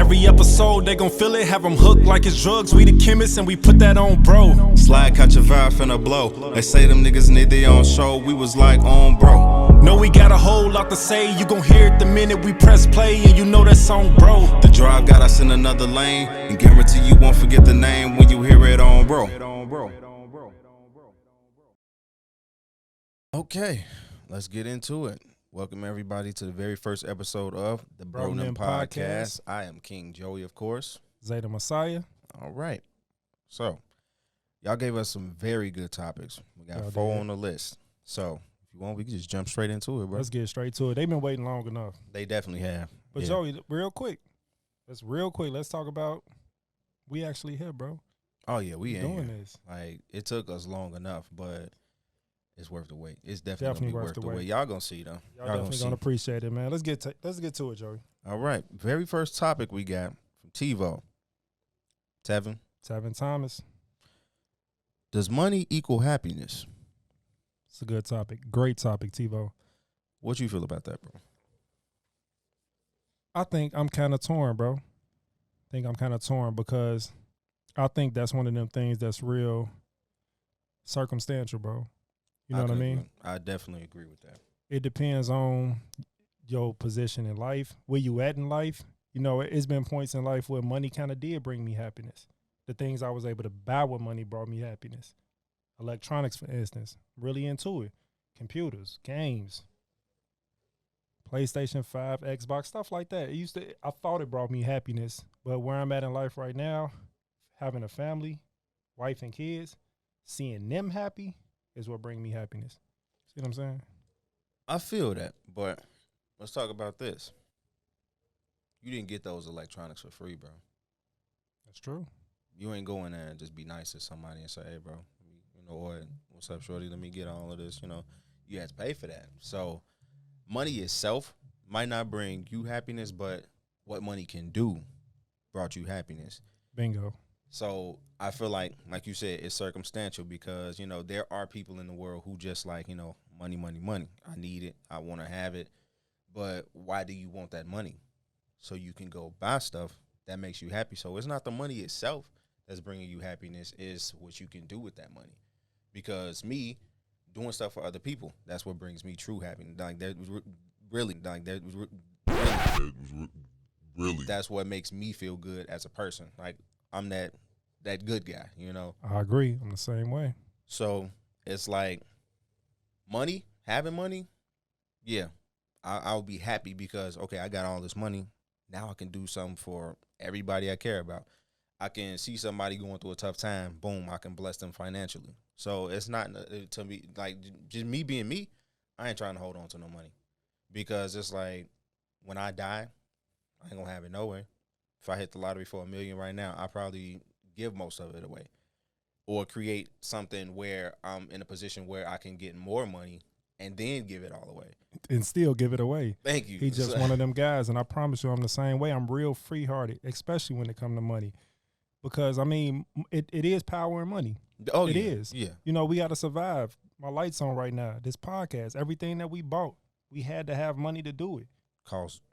Every episode, they gon' feel it, have them hooked like it's drugs. We the chemists and we put that on, bro. Slide, catch a vibe, finna blow. They say them niggas need their own show. We was like, on, bro. Know we got a whole lot to say. You gon' hear it the minute we press play, and you know that song, bro. The drive got us in another lane, and guarantee you won't forget the name when you hear it on, bro. Okay, let's get into it. Welcome everybody to the very first episode of the Bro Nem Podcast. I am King Joey, of course. ZayDaMessiah. All right. So, y'all gave us some very good topics. We got 4 on the list. So, if you want, we can just jump straight into it, bro. Let's get straight to it. They've been waiting long enough. They definitely have. But Joey, real quick. Let's talk about we actually here, bro. Oh, yeah, we ain't doing here. this. Like, it took us long enough, but it's worth the wait. It's definitely worth the wait. Y'all gonna see, though. Y'all definitely gonna appreciate it, man. Let's get to it, Joey. All right. Very first topic we got from TiVo. Tevin Thomas. Does money equal happiness? It's a good topic. Great topic, TiVo. What you feel about that, bro? I think I'm kind of torn, bro. Because I think that's one of them things that's real circumstantial, bro. You know what I mean? I definitely agree with that. It depends on your position in life, where you at in life. You know, it's been points in life where money kind of did bring me happiness. The things I was able to buy with money brought me happiness. Electronics, for instance, really into it. Computers, games, PlayStation 5, Xbox, stuff like that. I thought it brought me happiness, but where I'm at in life right now, having a family, wife and kids, seeing them happy is what brings me happiness. See what I'm saying? I feel that, but let's talk about this. You didn't get those electronics for free, bro. That's true. You ain't going there and just be nice to somebody and say, hey, bro, you know what? What's up, shorty? Let me get all of this. You know, you have to pay for that. So money itself might not bring you happiness, but what money can do brought you happiness. Bingo. So I feel like you said, it's circumstantial because, you know, there are people in the world who just like, you know, money. I need it. I want to have it. But why do you want that money? So you can go buy stuff that makes you happy. So it's not the money itself that's bringing you happiness. It's what you can do with that money. Because me doing stuff for other people, that's what brings me true happiness. Really, that's what makes me feel good as a person. Like, I'm that good guy, you know? I agree. I'm the same way. So it's like having money, yeah, I'll be happy because, okay, I got all this money. Now I can do something for everybody I care about. I can see somebody going through a tough time. Boom, I can bless them financially. So it's not to me, like, just me being me, I ain't trying to hold on to no money. Because it's like, when I die, I ain't going to have it no way. If I hit the lottery for $1 million right now, I probably give most of it away, or create something where I'm in a position where I can get more money and then give it all away. And still give it away. Thank you. He's just one of them guys, and I promise you I'm the same way. I'm real free-hearted, especially when it comes to money. Because, I mean, it is power in money. Oh, it yeah. is. Yeah. You know, we got to survive. My light's on right now. This podcast, everything that we bought, we had to have money to do it.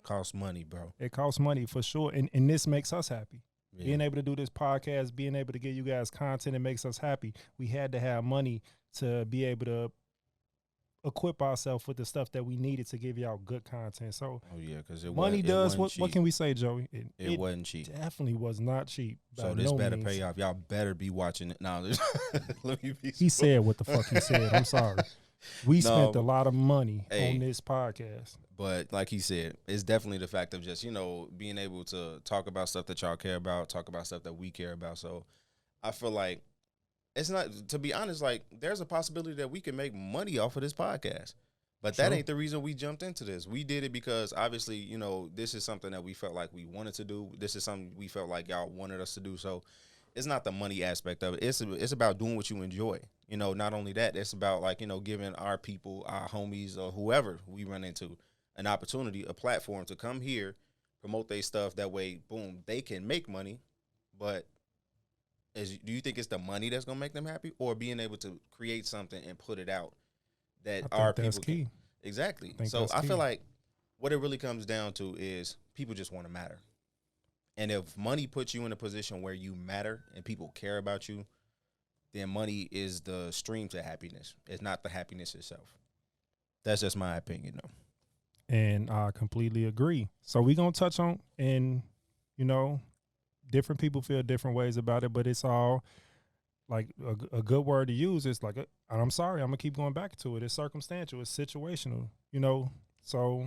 Costs money, bro. It costs money for sure, and this makes us happy. Yeah. Being able to do this podcast, being able to give you guys content, it makes us happy. We had to have money to be able to equip ourselves with the stuff that we needed to give y'all good content. So, yeah, because money does what can we say, Joey? It wasn't cheap. Definitely was not cheap. So this better pay off. Y'all better be watching it now. Let me be. He said what the fuck he said. I'm sorry. We spent a lot of money on this podcast. But like he said, it's definitely the fact of just, you know, being able to talk about stuff that y'all care about, talk about stuff that we care about. So I feel like it's not, to be honest, like, there's a possibility that we can make money off of this podcast. But that ain't the reason we jumped into this. We did it because, obviously, you know, this is something that we felt like we wanted to do. This is something we felt like y'all wanted us to do. So it's not the money aspect of it. It's about doing what you enjoy. You know, not only that, it's about, like, you know, giving our people, our homies, or whoever we run into an opportunity, a platform to come here, promote their stuff. That way, boom, they can make money. But do you think it's the money that's going to make them happy, or being able to create something and put it out that our people that's key. Exactly. So I feel like what it really comes down to is people just want to matter. And if money puts you in a position where you matter and people care about you, then money is the stream to happiness. It's not the happiness itself. That's just my opinion, though. And I completely agree. So we're going to touch on, and, you know, different people feel different ways about it, but it's all like a good word to use is like, I'm sorry, I'm going to keep going back to it. It's circumstantial. It's situational, you know. So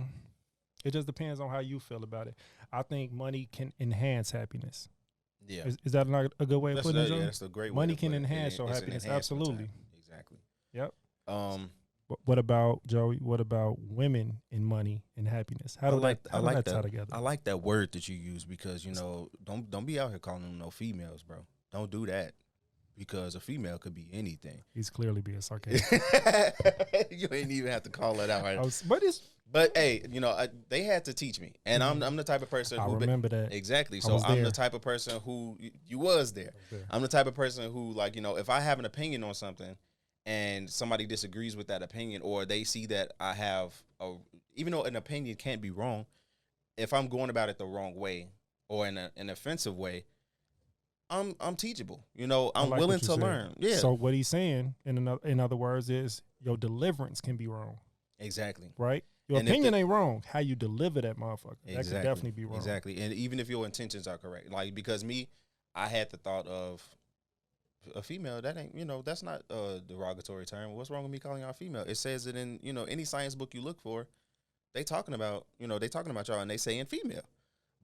it just depends on how you feel about it. I think money can enhance happiness. Yeah. Is that not a good way of putting it? Yeah, that's a great way. Money can enhance your happiness. Absolutely. Exactly. Yep. What about, Joey? What about women and money and happiness? How do that tie together? I like that word that you use because, you know, don't be out here calling them no females, bro. Don't do that because a female could be anything. He's clearly being sarcastic. You ain't even have to call that out. Right? But hey, you know, they had to teach me, and I'm the type of person who remember that exactly. So I'm the type of person who you was there. I'm the type of person who, like, you know, if I have an opinion on something, and somebody disagrees with that opinion, or they see that I have even though an opinion can't be wrong, if I'm going about it the wrong way or in an offensive way, I'm teachable. You know, I'm willing to learn. Yeah. So what he's saying, in other words, is your deliverance can be wrong. Exactly. Right. Your opinion ain't wrong. How you deliver that motherfucker, exactly, that could definitely be wrong. Exactly. And even if your intentions are correct, like because I had the thought of a female, that ain't, you know, that's not a derogatory term. What's wrong with me calling y'all female? It says it in, you know, any science book you look for, they talking about y'all and they say in female.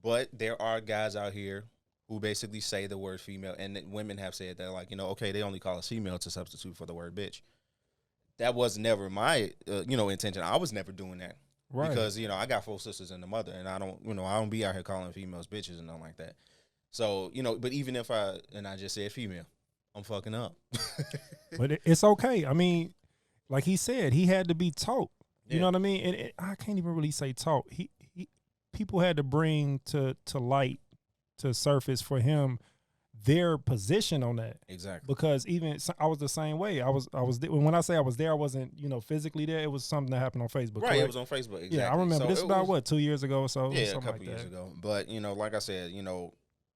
But there are guys out here who basically say the word female, and women have said that, like, you know, okay, they only call us female to substitute for the word bitch. That was never my, you know, intention. I was never doing that. Right. Because, you know, I got 4 sisters and a mother, and I don't be out here calling females bitches and nothing like that. So, you know, but even if I just said female, I'm fucking up. But it's okay. I mean, like he said, he had to be taught. You know what I mean? And I can't even really say taught. He people had to bring to light, to surface for him their position on that. Exactly. Because even I was the same way. I was when I say I was there, I wasn't, you know, physically there. It was something that happened on Facebook. Right. Correct? It was on Facebook. Exactly. Yeah, I remember. So this about 2 years ago or so. Yeah, a couple years ago. But, you know, like I said, you know,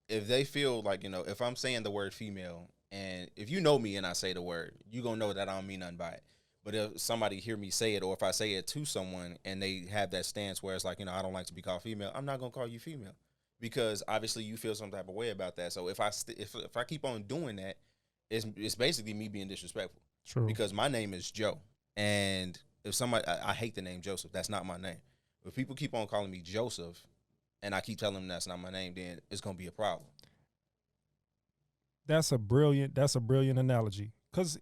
if they feel like, you know, if I'm saying the word female, and if you know me and I say the word, you gonna know that I don't mean nothing by it. But if somebody hear me say it, or if I say it to someone and they have that stance where it's like, you know, I don't like to be called female, I'm not gonna call you female, because obviously you feel some type of way about that. So if I keep on doing that, it's basically me being disrespectful. True. Because my name is Joe, and if somebody, I hate the name Joseph. That's not my name. If people keep on calling me Joseph, and I keep telling them that's not my name, then it's gonna be a problem. That's a brilliant analogy, because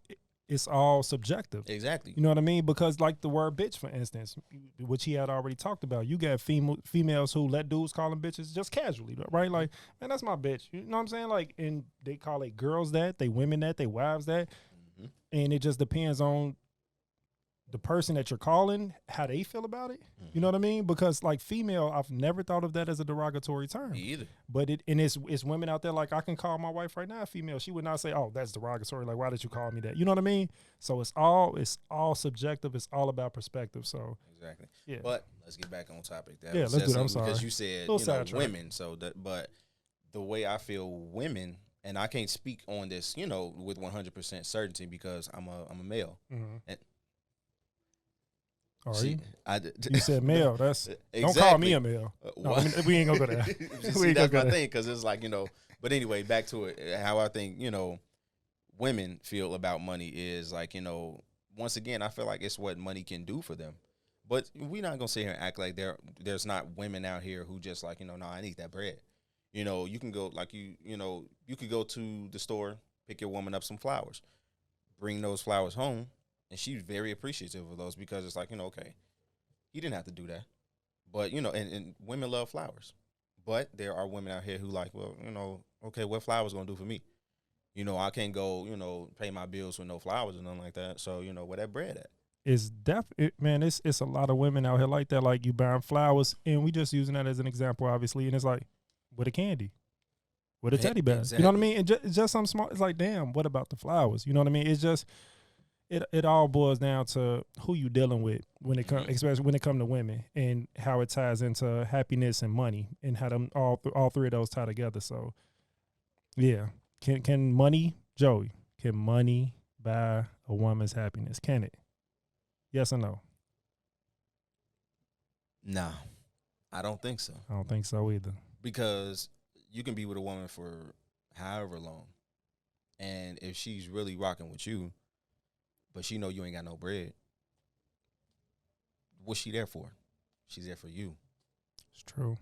it's all subjective. Exactly. You know what I mean? Because like the word bitch, for instance, which he had already talked about, you got females who let dudes call them bitches just casually, right? Like, man, that's my bitch. You know what I'm saying? Like, and they call it girls that, they women that, they wives that. Mm-hmm. And it just depends on the person that you're calling, how they feel about it. Mm-hmm. You know what I mean? Because like female, I've never thought of that as a derogatory term. Me either. But it's women out there, like I can call my wife right now a female. She would not say, "Oh, that's derogatory. Like, why did you call me that?" You know what I mean? So it's all subjective. It's all about perspective. So exactly. Yeah. But let's get back on topic. Let's do that. I'm sorry. Because you said women. So that, but the way I feel women, and I can't speak on this, you know, with 100% certainty because I'm a male. Mm-hmm. And you said male. That's exactly. Don't call me a male. No, we ain't gonna go there. See, that's my thing, because it's like, you know. But anyway, back to it. How I think, you know, women feel about money is like, you know, once again, I feel like it's what money can do for them. But we're not gonna sit here and act like there's not women out here who just like, you know, no, I need that bread. You know, you can go like you could go to the store, pick your woman up some flowers, bring those flowers home. And she's very appreciative of those, because it's like, you know, okay, he didn't have to do that. But, you know, and women love flowers. But there are women out here who like, well, you know, okay, what flowers going to do for me? You know, I can't go, you know, pay my bills with no flowers or nothing like that. So, you know, where that bread at? It's man, it's a lot of women out here like that. Like, you buying flowers, and we just using that as an example, obviously. And it's like, with a candy, with a teddy bear. Exactly. You know what I mean? It's just something small. It's like, damn, what about the flowers? You know what I mean? It's just... it all boils down to who you dealing with when it comes, especially when it comes to women, and how it ties into happiness and money, and how them all three of those tie together. So, yeah, can money, Joey? Can money buy a woman's happiness? Can it? Yes or no? Nah, I don't think so. I don't think so either. Because you can be with a woman for however long, and if she's really rocking with you, but she know you ain't got no bread, what's she there for? She's there for you. It's true.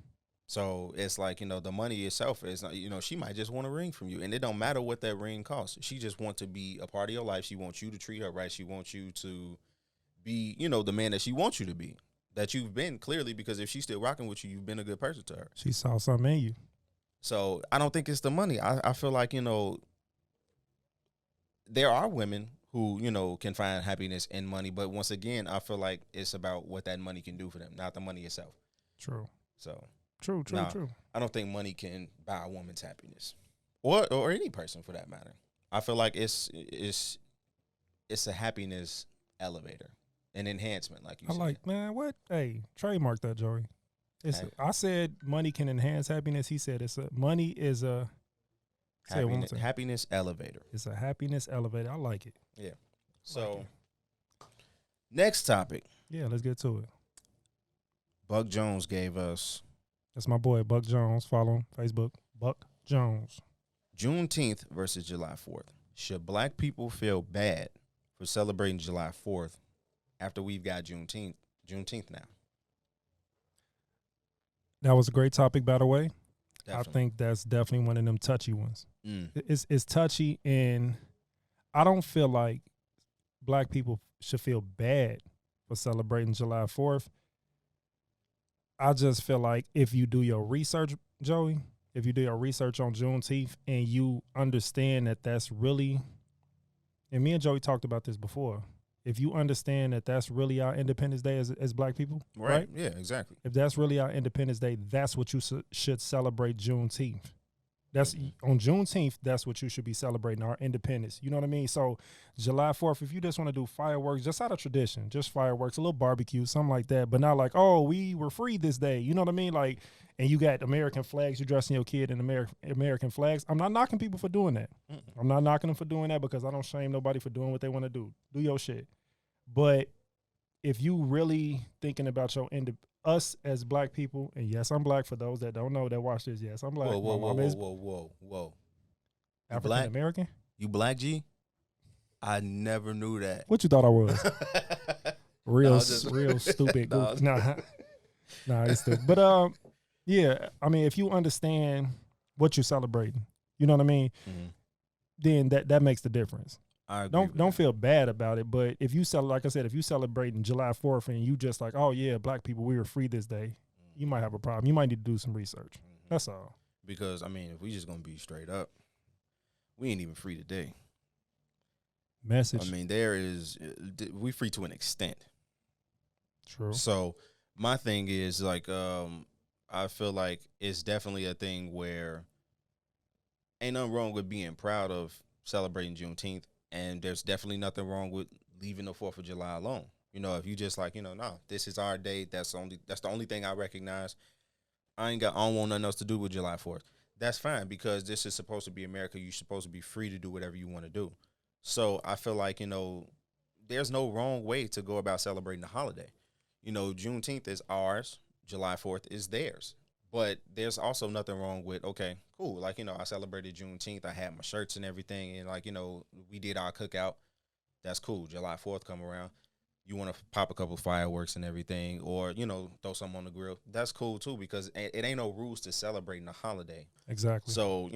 So it's like, the money itself is not, she might just want a ring from you, and it don't matter what that ring costs. She just want to be a part of your life. She wants you to treat her right. She wants you to be, the man that she wants you to be, that you've been, clearly, because if she's still rocking with you, you've been a good person to her. She saw something in you. So I don't think it's the money. I feel like, there are women who, can find happiness in money. But once again, I feel like it's about what that money can do for them, not the money itself. True. So True. I don't think money can buy a woman's happiness, or any person for that matter. I feel like it's a happiness elevator, an enhancement, like you said. Like, man, what? Hey, trademark that, Joey. I said money can enhance happiness. He said money is a happiness elevator. It's a happiness elevator. I like it. Yeah. So, next topic. Yeah, let's get to it. Buck Jones gave us. That's my boy, Buck Jones. Follow him, Facebook, Buck Jones. Juneteenth versus July 4th. Should black people feel bad for celebrating July 4th after we've got Juneteenth now? That was a great topic, by the way. Definitely. I think that's definitely one of them touchy ones. It's touchy, and I don't feel like black people should feel bad for celebrating July 4th. I just feel like if you do your research, Joey, if you do your research on Juneteenth and you understand that that's really, and me and Joey talked about this before, if you understand that that's really our Independence Day as black people, right? Yeah, exactly. If that's really our Independence Day, that's what you should celebrate Juneteenth. That's on Juneteenth, that's what you should be celebrating, our independence. You know what I mean? So July 4th, if you just want to do fireworks, just out of tradition, just fireworks, a little barbecue, something like that, but not like, oh, we were free this day. You know what I mean? Like, and you got American flags, you're dressing your kid in American flags. I'm not knocking people for doing that. I'm not knocking them for doing that because I don't shame nobody for doing what they want to do. Do your shit. But if you really thinking about us as black people, and yes, I'm black for those that don't know that watch this. Yes, I'm black. Whoa. African American? You black, G? I never knew that. What you thought I was? Real stupid. Nah, it's stupid. But yeah, I mean, if you understand what you're celebrating, you know what I mean, then that makes the difference. I agree. Don't feel bad about it, but if you like I said, if you celebrating July 4th and you just like, oh yeah, black people, we were free this day, you might have a problem. You might need to do some research. That's all. Because I mean, if we just gonna be straight up, we ain't even free today. Message. I mean, we free to an extent. True. So my thing is like, I feel like it's definitely a thing where ain't nothing wrong with being proud of celebrating Juneteenth. And there's definitely nothing wrong with leaving the 4th of July alone. If you just like, no, this is our day. That's the only thing I recognize. I don't want nothing else to do with July 4th. That's fine because this is supposed to be America. You're supposed to be free to do whatever you want to do. So I feel like, there's no wrong way to go about celebrating the holiday. Juneteenth is ours. July 4th is theirs. But there's also nothing wrong with, okay, cool. Like, I celebrated Juneteenth. I had my shirts and everything. And, like, we did our cookout. That's cool. July 4th come around. You want to pop a couple of fireworks and everything or, throw something on the grill. That's cool, too, because it ain't no rules to celebrating a holiday. Exactly. So,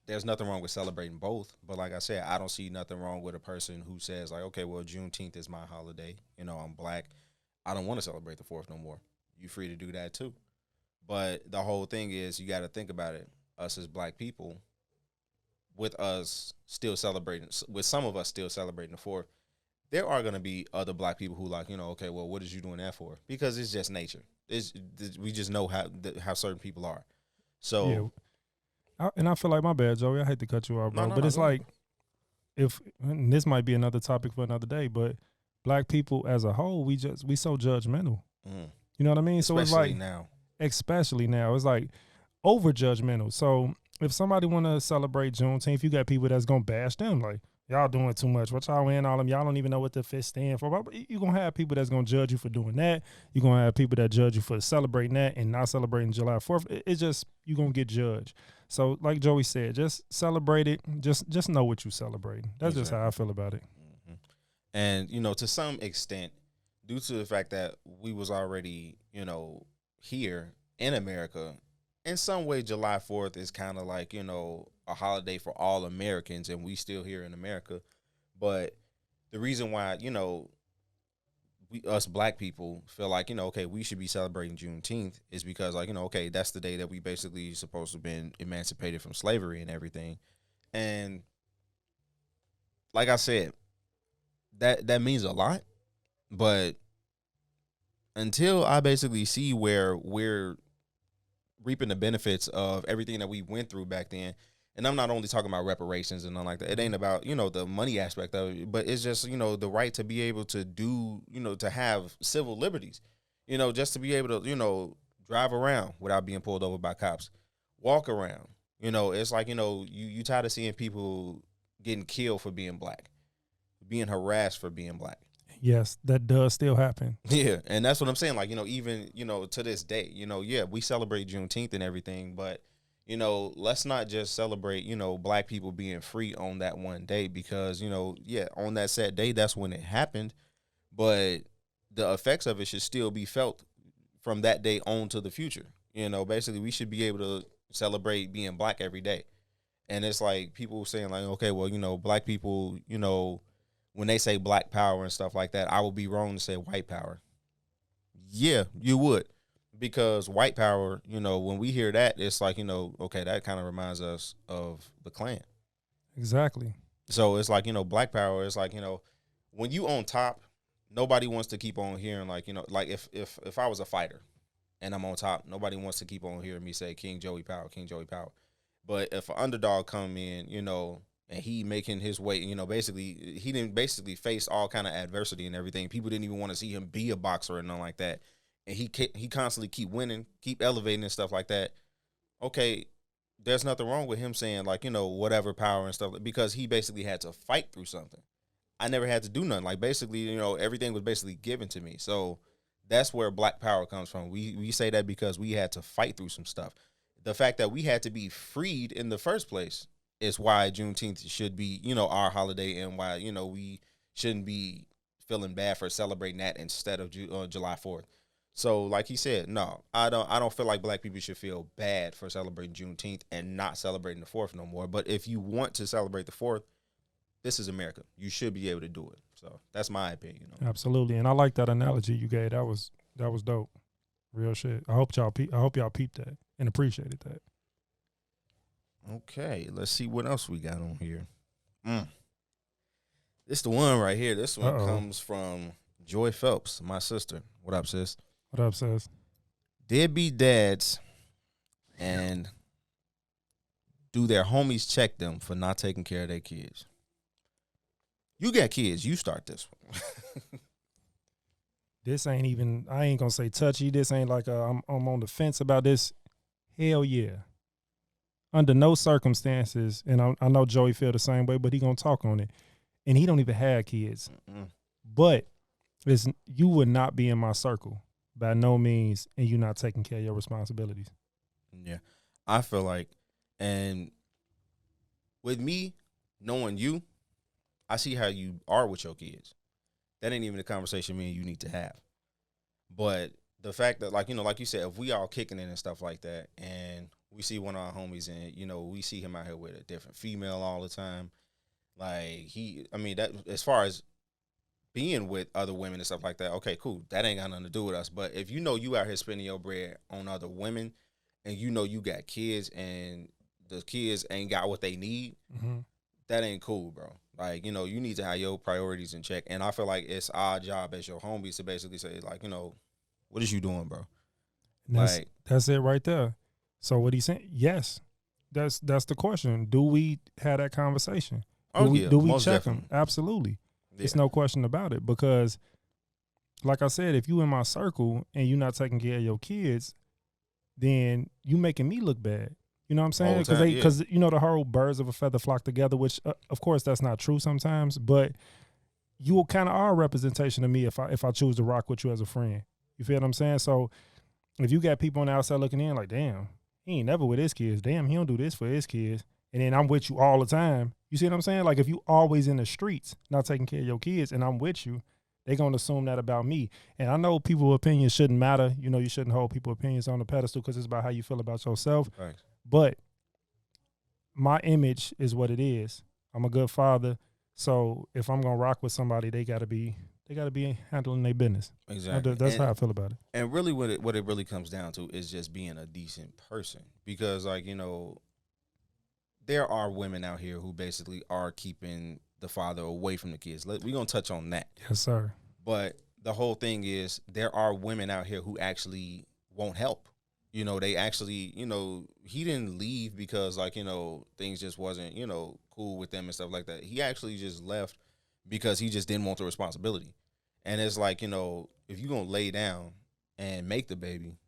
there's nothing wrong with celebrating both. But like I said, I don't see nothing wrong with a person who says, like, okay, well, Juneteenth is my holiday. I'm black. I don't want to celebrate the 4th no more. You free to do that, too. But the whole thing is you got to think about it. Us as black people, with us still celebrating, with some of us still celebrating the 4th, there are going to be other black people who like, okay, well, what is you doing that for? Because it's just nature. We just know how certain people are. So, yeah. And I feel like, my bad, Joey, I hate to cut you off, bro, but it's like, and this might be another topic for another day, but black people as a whole, we so judgmental. You know what I mean? So it's like especially now, it's like over judgmental. So if somebody want to celebrate Juneteenth, you got people that's gonna bash them like, y'all doing too much. What y'all in all them? Y'all don't even know what the fist stand for. You're going to have people that's going to judge you for doing that. You're going to have people that judge you for celebrating that and not celebrating July 4th. It's just, you're going to get judged. So like Joey said, just celebrate it. Just know what you're celebrating. That's just how I feel about it. Mm-hmm. And, you know, to some extent, due to the fact that we was already, you know, here in America, in some way, July 4th is kind of like, you know, a holiday for all Americans, and we still here in America. But the reason why, you know, us black people feel like, you know, okay, we should be celebrating Juneteenth is because, like, you know, okay, that's the day that we basically supposed to have been emancipated from slavery and everything. And like I said, that means a lot. But until I basically see where we're reaping the benefits of everything that we went through back then, and I'm not only talking about reparations and nothing like that. It ain't about, you know, the money aspect of it, but it's just, you know, the right to be able to do, you know, to have civil liberties, you know, just to be able to, you know, drive around without being pulled over by cops, walk around. You know, it's like, you know, you tired of seeing people getting killed for being black, being harassed for being black. Yes, that does still happen. Yeah, and that's what I'm saying. Like, you know, even, you know, to this day, you know, yeah, we celebrate Juneteenth and everything, but, you know, let's not just celebrate, you know, black people being free on that one day because, you know, yeah, on that set day, that's when it happened, but the effects of it should still be felt from that day on to the future. You know, basically, we should be able to celebrate being black every day. And it's like people saying like, okay, well, you know, black people, you know, when they say black power and stuff like that, I would be wrong to say white power. Yeah, you would. Because white power, you know, when we hear that, it's like, you know, okay, that kind of reminds us of the Klan. Exactly. So it's like, you know, black power is like, you know, when you on top, nobody wants to keep on hearing like, you know, like if I was a fighter and I'm on top, nobody wants to keep on hearing me say King Joey Power, King Joey Power. But if an underdog come in, you know, and he making his way, you know, basically, he didn't basically face all kind of adversity and everything. People didn't even want to see him be a boxer or nothing like that. And he constantly keep winning, keep elevating and stuff like that. Okay, there's nothing wrong with him saying like, you know, whatever power and stuff, because he basically had to fight through something. I never had to do nothing. Like basically, you know, everything was basically given to me. So that's where black power comes from. We say that because we had to fight through some stuff. The fact that we had to be freed in the first place is why Juneteenth should be, you know, our holiday, and why, you know, we shouldn't be feeling bad for celebrating that instead of July 4th. So, like he said, no, I don't feel like black people should feel bad for celebrating Juneteenth and not celebrating the 4th no more. But if you want to celebrate the 4th, this is America. You should be able to do it. So that's my opinion. Absolutely, and I like that analogy you gave. That was dope. Real shit. I hope y'all peeped that and appreciated that. Okay, let's see what else we got on here. This the one right here. This one comes from Joy Phelps, my sister. What up, sis? What up, sis? Deadbeat dads, and do their homies check them for not taking care of their kids? You got kids. You start this one. This ain't even, I ain't going to say touchy. This ain't like I'm on the fence about this. Hell yeah. Under no circumstances, and I know Joey feel the same way, but he going to talk on it. And he don't even have kids. But you would not be in my circle by no means, and you not taking care of your responsibilities. Yeah. I feel like, and with me knowing you, I see how you are with your kids. That ain't even the conversation me and you need to have. But the fact that, like, you know, like you said, if we all kicking it and stuff like that, and we see one of our homies and, you know, we see him out here with a different female all the time, like, that, as far as being with other women and stuff like that, okay, cool. That ain't got nothing to do with us. But if you know you out here spending your bread on other women, and you know you got kids and the kids ain't got what they need, that ain't cool, bro. Like, you know, you need to have your priorities in check. And I feel like it's our job as your homies to basically say, like, you know, what is you doing, bro? That's it right there. So what he's saying, yes, that's the question. Do we have that conversation? Oh, Do we most check definitely. them? Absolutely. Yeah. It's no question about it, because like I said, if you in my circle and you're not taking care of your kids, then you making me look bad. You know what I'm saying? Whole time, Because you know the whole birds of a feather flock together, which of course that's not true sometimes, but you kind of are a representation of me if I choose to rock with you as a friend. You feel what I'm saying? So if you got people on the outside looking in like, damn, he ain't never with his kids. Damn, he don't do this for his kids. And then I'm with you all the time. You see what I'm saying? Like if you always in the streets, not taking care of your kids, and I'm with you, they're going to assume that about me. And I know people's opinions shouldn't matter. You know, you shouldn't hold people's opinions on the pedestal because it's about how you feel about yourself. Right. But my image is what it is. I'm a good father. So if I'm going to rock with somebody, they got to be handling their business. Exactly. That's how I feel about it. And really what it really comes down to is just being a decent person. Because, like, you know, there are women out here who basically are keeping the father away from the kids. We're going to touch on that. Yes, sir. But the whole thing is there are women out here who actually won't help. You know, they actually, you know, he didn't leave because, like, you know, things just wasn't, you know, cool with them and stuff like that. He actually just left because he just didn't want the responsibility. And it's like, you know, if you're going to lay down and make the baby,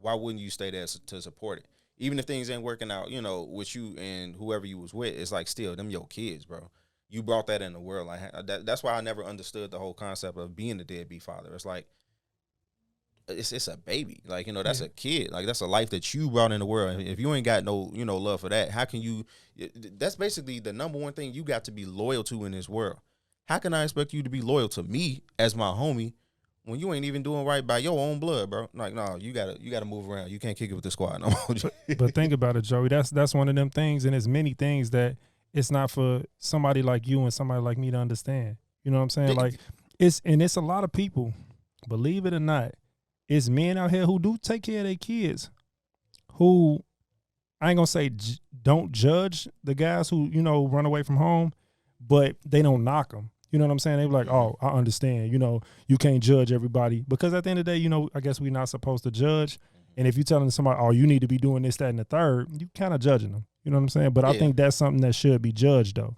why wouldn't you stay there to support it? Even if things ain't working out, you know, with you and whoever you was with, it's like still them your kids, bro. You brought that in the world. Like that's why I never understood the whole concept of being a deadbeat father. It's like it's a baby, like, you know, that's a kid, like that's a life that you brought in the world. If you ain't got no, you know, love for that, how can you? That's basically the number one thing you got to be loyal to in this world. How can I expect you to be loyal to me as my homie when you ain't even doing right by your own blood, bro? Like, no, you gotta move around. You can't kick it with the squad no more. But think about it, Joey. That's one of them things, and there's many things that it's not for somebody like you and somebody like me to understand. You know what I'm saying? Like it's a lot of people, believe it or not, it's men out here who do take care of their kids, who I ain't gonna say don't judge the guys who, you know, run away from home, but they don't knock them. You know what I'm saying? They be like, oh, I understand. You know, you can't judge everybody. Because at the end of the day, you know, I guess we're not supposed to judge. And if you're telling somebody, oh, you need to be doing this, that, and the third, you kind of judging them. You know what I'm saying? But I think that's something that should be judged, though.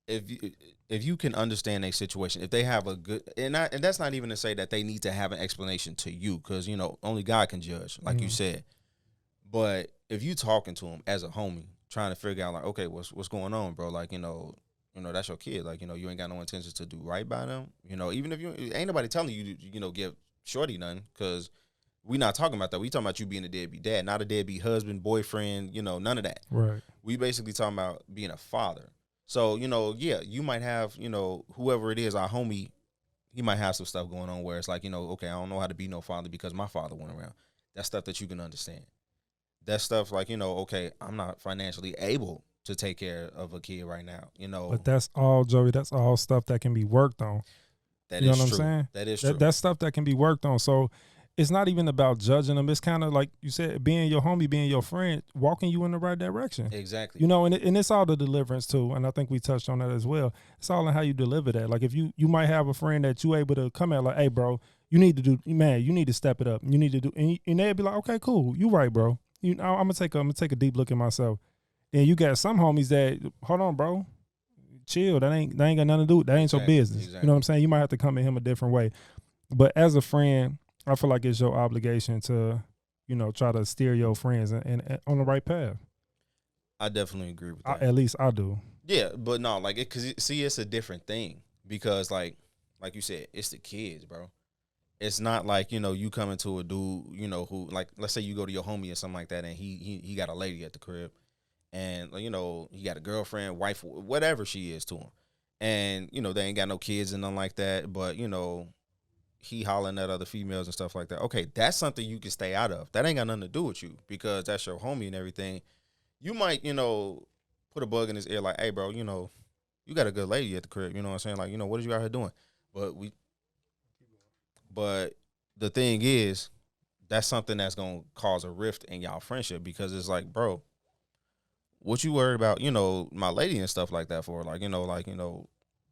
If you can understand a situation, if they have a good, and that's not even to say that they need to have an explanation to you, because, you know, only God can judge, like you said. But if you talking to them as a homie, trying to figure out, like, okay, what's going on, bro? Like, you know, that's your kid. Like, you know, you ain't got no intentions to do right by them. You know, even if you ain't nobody telling you, you know, give shorty none, because we not talking about that. We talking about you being a deadbeat dad, not a deadbeat husband, boyfriend, you know, none of that. Right. We basically talking about being a father. So, you know, yeah, you might have, you know, whoever it is, our homie, he might have some stuff going on where it's like, you know, okay, I don't know how to be no father because my father went around. That's stuff that you can understand. That's stuff like, you know, okay, I'm not financially able to take care of a kid right now, you know. But that's all, Joey. That's all stuff that can be worked on. That you is know what true. I'm saying? That is true. That's stuff that can be worked on. So it's not even about judging them. It's kind of like you said, being your homie, being your friend, walking you in the right direction. Exactly. You know, and it's all the deliverance too. And I think we touched on that as well. It's all in how you deliver that. Like if you might have a friend that you able to come at like, hey, bro, you need to step it up. You need to do, and they'll be like, okay, cool. You right, bro. I'm gonna take a deep look at myself. Then you got some homies that, hold on, bro, chill. That ain't got nothing to do with that. Ain't your business. Exactly. You know what I'm saying? You might have to come at him a different way. But as a friend, I feel like it's your obligation to, you know, try to steer your friends and on the right path. I definitely agree with that. At least I do. Yeah, but no, like, because see, it's a different thing because, like you said, it's the kids, bro. It's not like, you know, you coming to a dude, you know, who, like, let's say you go to your homie or something like that, and he got a lady at the crib, and, you know, he got a girlfriend, wife, whatever she is to him, and, you know, they ain't got no kids and nothing like that, but, you know, he hollering at other females and stuff like that. Okay, that's something you can stay out of. That ain't got nothing to do with you because that's your homie and everything. You might, you know, put a bug in his ear like, hey, bro, you know, you got a good lady at the crib. You know what I'm saying? Like, you know, what is you out here doing? But the thing is, that's something that's going to cause a rift in y'all friendship because it's like, bro, what you worried about, you know, my lady and stuff like that for? Like, you know,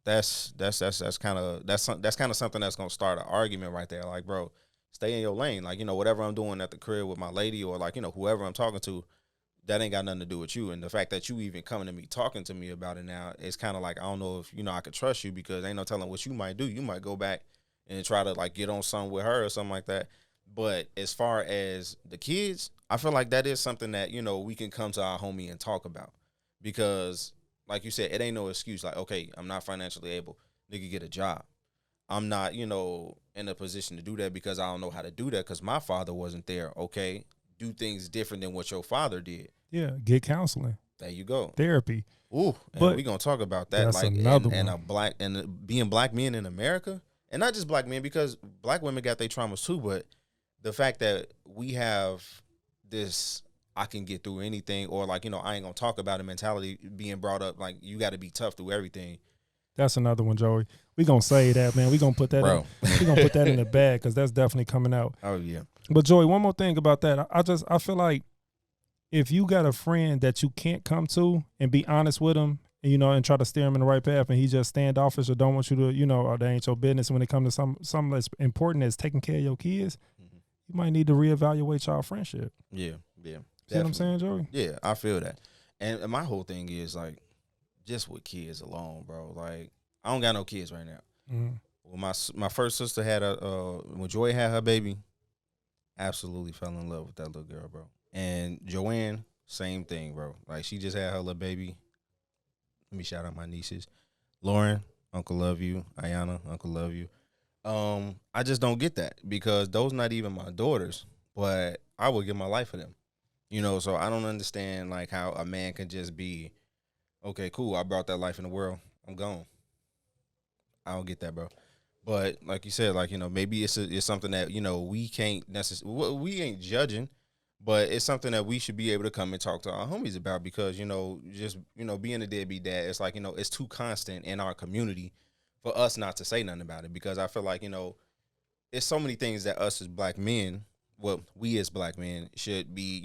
that's kind of something that's going to start an argument right there. Like, bro, stay in your lane. Like, you know, whatever I'm doing at the crib with my lady or, like, you know, whoever I'm talking to, that ain't got nothing to do with you. And the fact that you even coming to me, talking to me about it now, it's kind of like, I don't know if, I could trust you, because ain't no telling what you might do. You might go back and try to like get on something with her or something like that. But as far as the kids, I feel like that is something that, we can come to our homie and talk about, because like you said, it ain't no excuse. Like, okay, I'm not financially able. Nigga, get a job. I'm not, in a position to do that because I don't know how to do that because my father wasn't there. Okay, do things different than what your father did. Yeah, get counseling. There you go. Therapy. Ooh, and we're gonna talk about that. That's like another and one. being black men in America, and not just black men, because black women got their traumas too. But the fact that we have this, I can get through anything, or like, I ain't gonna talk about a mentality being brought up. Like, you got to be tough through everything. That's another one, Joey. We gonna say that, man. We gonna put that. We gonna put that in the bag because that's definitely coming out. Oh yeah. But Joey, one more thing about that. I feel like if you got a friend that you can't come to and be honest with him, and, and try to steer him in the right path, and he just standoffish or don't want you to, or that ain't your business when it comes to something that's important as taking care of your kids, you might need to reevaluate y'all friendship. Yeah. See what I'm saying, Joey? Yeah, I feel that. And my whole thing is like, just with kids alone, bro. Like, I don't got no kids right now. Mm-hmm. Well, my first sister had when Joy had her baby, absolutely fell in love with that little girl, bro. And Joanne, same thing, bro. Like, she just had her little baby. Let me shout out my nieces. Lauren, uncle love you. Ayana, uncle love you. I just don't get that, because those not even my daughters, but I would give my life for them. So I don't understand like how a man can just be, okay, cool, I brought that life in the world, I'm gone. I don't get that, bro. But like you said, like, maybe it's something that, we can't necessarily, we ain't judging, but it's something that we should be able to come and talk to our homies about, because, just, being a deadbeat dad, it's like, it's too constant in our community for us not to say nothing about it, because I feel like, it's so many things that us as black men, we as black men should be,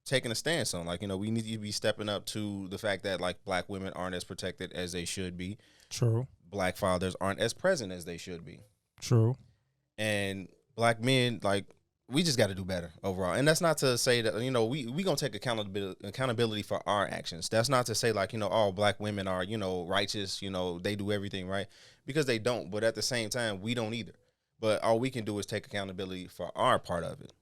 taking a stance on. Like, we need to be stepping up to the fact that, like, black women aren't as protected as they should be. True. Black fathers aren't as present as they should be. True. And black men, like, we just got to do better overall. And that's not to say that, we going to take accountability for our actions. That's not to say, like, all black women are, righteous, they do everything right, because they don't. But at the same time, we don't either. But all we can do is take accountability for our part of it.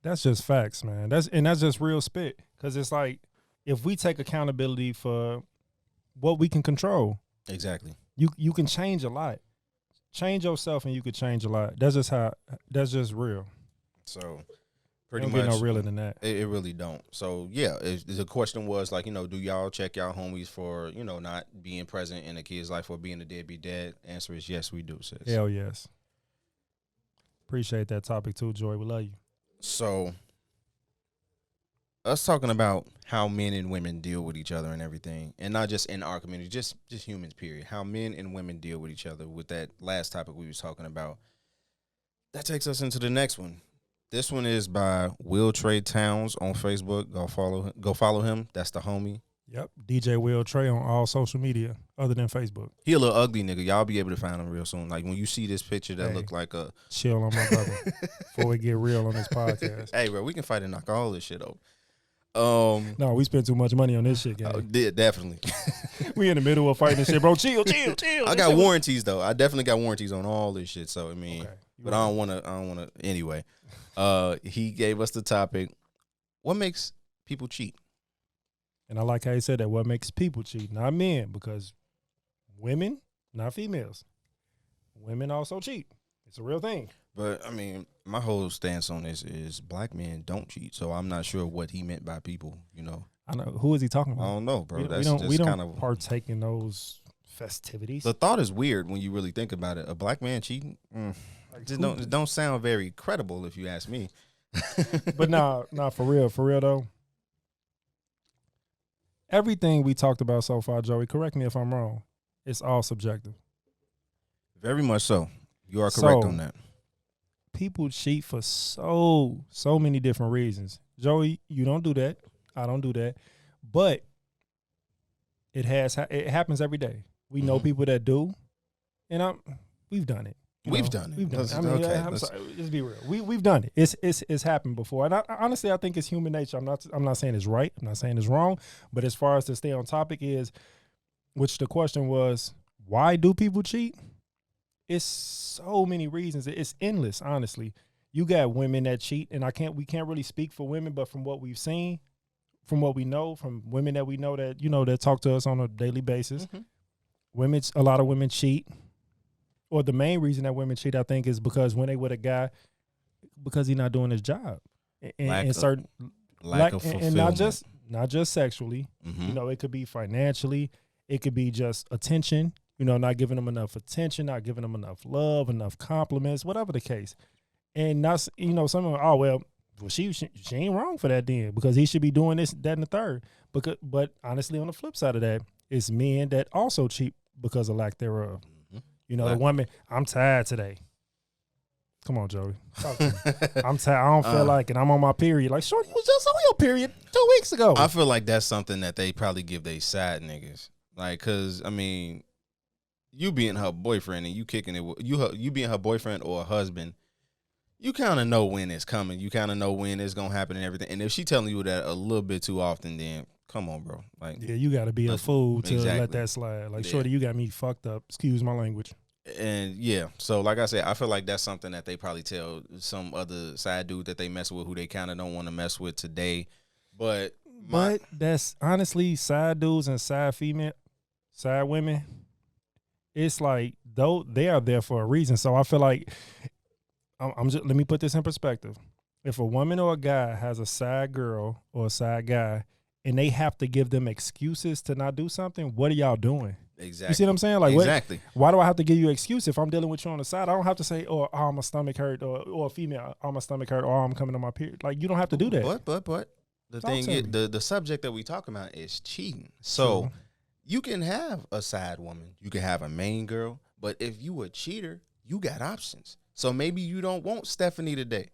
That's just facts, man. That's just real spit. Because it's like, if we take accountability for what we can control, exactly, you can change a lot. Change yourself and you could change a lot. That's just real. So pretty don't much, get no realer than that. It really don't. So yeah, the question was like, do y'all check y'all homies for, not being present in a kid's life or being a deadbeat dad? Answer is yes, we do, sis. Hell yes. Appreciate that topic too, Joy. We love you. So us talking about how men and women deal with each other and everything, and not just in our community, just humans, period. How men and women deal with each other, with that last topic we was talking about. That takes us into the next one. This one is by Will Trey Towns on Facebook. Go follow him. That's the homie. Yep. DJ Will Trey on all social media other than Facebook. He a little ugly nigga. Y'all be able to find him real soon. Like, when you see this picture that look like a... Chill on my brother before we get real on this podcast. Hey, bro, we can fight and knock all this shit over. No, we spent too much money on this shit, guys. Definitely. We in the middle of fighting this shit, bro. Chill. I got warranties though. I definitely got warranties on all this shit. So I mean, okay. But I don't wanna anyway. He gave us the topic, what makes people cheat? And I like how he said that, what makes people cheat, not men, because women, not females. Women also cheat. It's a real thing. But I mean, my whole stance on this is black men don't cheat. So I'm not sure what he meant by people, I know. Who is he talking about? I don't know, bro. We don't kind of partake in those festivities. The thought is weird when you really think about it. A black man cheating, it don't sound very credible if you ask me. But nah, for real though. Everything we talked about so far, Joey, correct me if I'm wrong, it's all subjective. Very much so. You are correct on that. People cheat for so many different reasons. Joey, you don't do that. I don't do that. But it happens every day. We know people that do, and we've done it. We've done it. We've done it. I mean, okay, I'm sorry. Let's be real. We've done it. It's happened before, and honestly, I think it's human nature. I'm not saying it's right. I'm not saying it's wrong. But as far as to stay on topic is, which the question was, why do people cheat? It's so many reasons. It's endless. Honestly, you got women that cheat, and we can't really speak for women, but from what we've seen, from what we know, from women that we know that that talk to us on a daily basis, a lot of women cheat. Or the main reason that women cheat, I think, is because when they with a guy, because he's not doing his job, and lack of fulfillment, and not just sexually. It could be financially, it could be just attention. Not giving them enough attention, not giving them enough love, enough compliments, whatever the case. And not some of them, well, she ain't wrong for that then, because he should be doing this, that, and the third. But honestly, on the flip side of that, it's men that also cheat because of lack thereof. The woman, I'm tired today. Come on, Joey. Talk to me. I'm tired. I don't feel like it. I'm on my period. Like, shorty, you was just on your period 2 weeks ago. I feel like that's something that they probably give they side niggas. Like, because, I mean, you being her boyfriend and you kicking it, you being her boyfriend or husband, you kind of know when it's coming. You kind of know when it's going to happen and everything. And if she telling you that a little bit too often, then come on, bro. Like, yeah, you got to be a fool to let that slide. Like, shorty, you got me fucked up. Excuse my language. And yeah, so like I said, I feel like that's something that they probably tell some other side dude that they mess with who they kind of don't want to mess with today. But that's honestly side dudes and side women. It's like, though they are there for a reason. So I feel like let me put this in perspective. If a woman or a guy has a side girl or a side guy and they have to give them excuses to not do something, what are y'all doing? Exactly. You see what I'm saying? Like, exactly. Why do I have to give you an excuse if I'm dealing with you on the side? I don't have to say, oh, my stomach hurt, or a female, oh, my stomach hurt, or I'm coming on my period. Like, you don't have to do that. But the thing is, the subject that we talking about is cheating. So you can have a side woman, you can have a main girl, but if you a cheater, you got options. So maybe you don't want Stephanie today.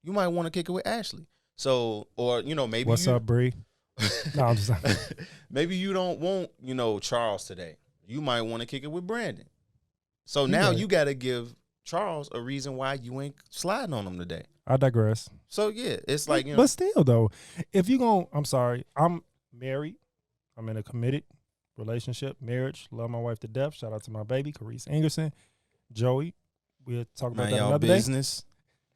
You might want to kick it with Ashley. So, or maybe what's up, Bree? No, I'm just maybe you don't want Charles today. You might want to kick it with Brandon. So now you got to give Charles a reason why you ain't sliding on him today. I digress. So, yeah, it's like, But still, though, if you going, I'm sorry, I'm married. I'm in a committed relationship, marriage. Love my wife to death. Shout out to my baby, Carice Ingerson. Joey, we'll talk about that another business.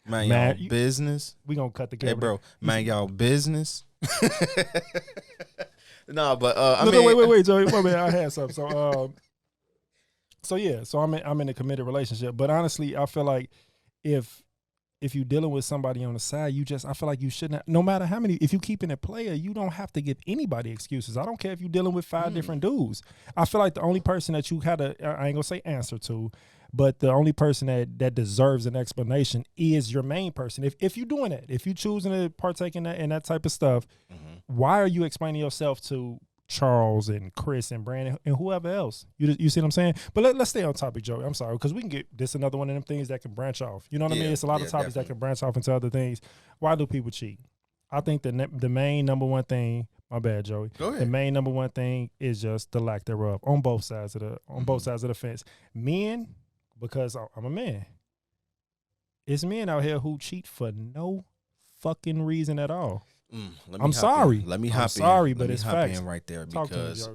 day. Man, y'all business. We going to cut the camera. Hey, bro, man, y'all business. No, but wait, Joey. Wait, I had something. So I'm in a committed relationship. But honestly, I feel like if you're dealing with somebody on the side, I feel like you shouldn't. No matter how many, if you keeping it player, you don't have to give anybody excuses. I don't care if you're dealing with 5 different dudes. I feel like the only person that you had I ain't gonna say answer to, but the only person that deserves an explanation is your main person. If you're doing that, if you're choosing to partake in that type of stuff, why are you explaining yourself to Charles and Chris and Brandon and whoever else? You see what I'm saying? But let's stay on topic, Joey. I'm sorry, because we can get this another one of them things that can branch off. You know what I mean? It's a lot of topics that can branch off into other things. Why do people cheat? I think the main number one thing. My bad, Joey. Go ahead. The main number one thing is just the lack thereof on both sides of the fence. Men, because I'm a man. It's men out here who cheat for no fucking reason at all. I'm sorry. Let me hop in. Sorry, but it's facts. Right there, because